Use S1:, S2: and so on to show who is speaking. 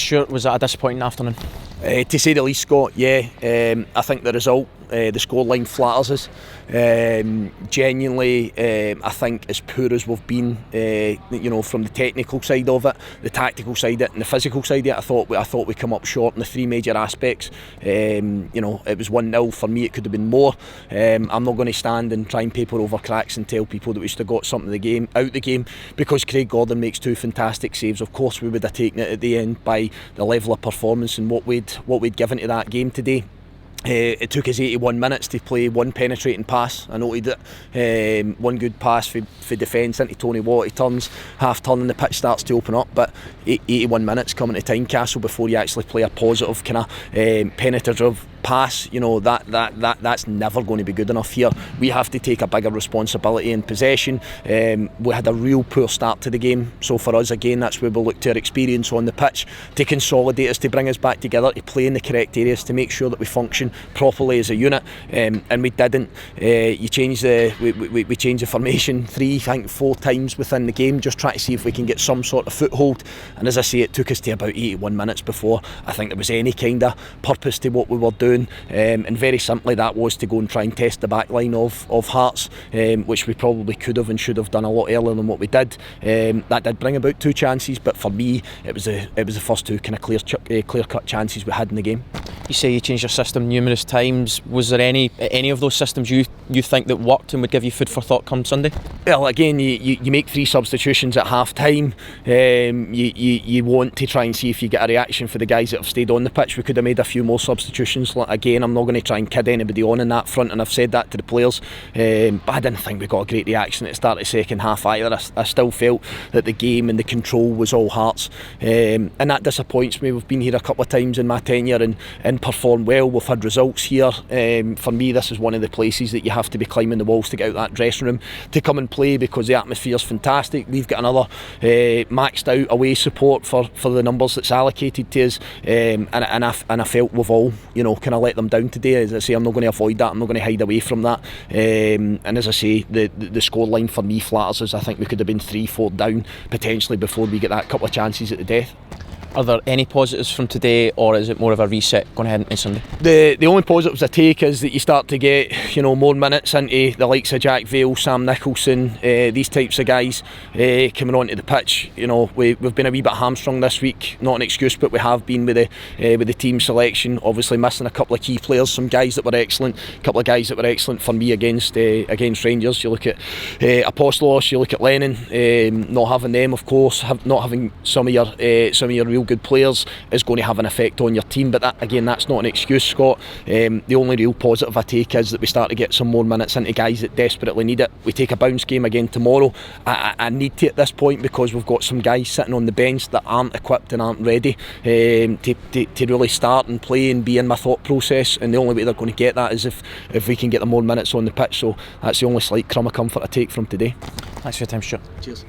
S1: Stuart, was that a disappointing afternoon?
S2: To say the least, Scott, yeah. I think the result, the scoreline flatters us. Genuinely, I think as poor as we've been, from the technical side of it, the tactical side of it, and the physical side of it, I thought we come up short in the three major aspects. It was 1-0 for me. It could have been more. I'm not going to stand and try and paper over cracks and tell people that we still got something out the game because Craig Gordon makes two fantastic saves. Of course, we would have taken it at the end by the level of performance and what we'd given to that game today. It took us 81 minutes to play one penetrating pass. I noted it. One good pass for defence into Tony Watt. He turns, half turn and the pitch starts to open up. But 81 minutes coming to Tynecastle before you actually play a positive kind of penetrative pass, that's never going to be good enough here. We have to take a bigger responsibility in possession. We had a real poor start to the game, so for us again that's where we'll look to our experience on the pitch to consolidate us, to bring us back together, to play in the correct areas, to make sure that we function properly as a unit, and we didn't. We changed the formation 4 times within the game, just trying to see if we can get some sort of foothold, and as I say, it took us to about 81 minutes before I think there was any kind of purpose to what we were doing. And very simply that was to go and try and test the back line of Hearts, which we probably could have and should have done a lot earlier than what we did. That did bring about 2 chances, but for me it was the first 2 kind of clear-cut chances we had in the game.
S1: You say you changed your system numerous times. Was there any of those systems you think that worked and would give you food for thought come Sunday?
S2: Well, again, you make 3 substitutions at half time. You want to try and see if you get a reaction for the guys that have stayed on the pitch. We could have made a few more substitutions. Again, I'm not going to try and kid anybody on in that front, and I've said that to the players, but I didn't think we got a great reaction at the start of the second half either. I still felt that the game and the control was all Hearts, and that disappoints me. We've been here a couple of times in my tenure and performed well. We've had results here. For me, this is one of the places that you have to be climbing the walls to get out that dressing room to come and play, because the atmosphere is fantastic. We've got another maxed out away support for the numbers that's allocated to us, and I felt we've all kind of let them down today. As I say, I'm not going to avoid that. I'm not going to hide away from that. And as I say, the scoreline for me flatters us. I think we could have been 3-4 down potentially before we get that couple of chances at the death.
S1: Are there any positives from today, or is it more of a reset going ahead into Sunday?
S2: The only positives I take is that you start to get more minutes into the likes of Jack Vale, Sam Nicholson, these types of guys coming onto the pitch. We've been a wee bit hamstrung this week. Not an excuse, but we have been with the team selection. Obviously missing a couple of key players, some guys that were excellent, a couple of guys that were excellent for me against Rangers. You look at Apostolos, you look at Lennon. Not having them, of course, not having some of your real good players is going to have an effect on your team, but that's not an excuse, Scott. The only real positive I take is that we start to get some more minutes into guys that desperately need it. We take a bounce game again tomorrow. I need to at this point, because we've got some guys sitting on the bench that aren't equipped and aren't ready to really start and play and be in my thought process, and the only way they're going to get that is if we can get them more minutes on the pitch. So that's the only slight crumb of comfort I take from today.
S1: Thanks for your time, Stuart.
S2: Cheers.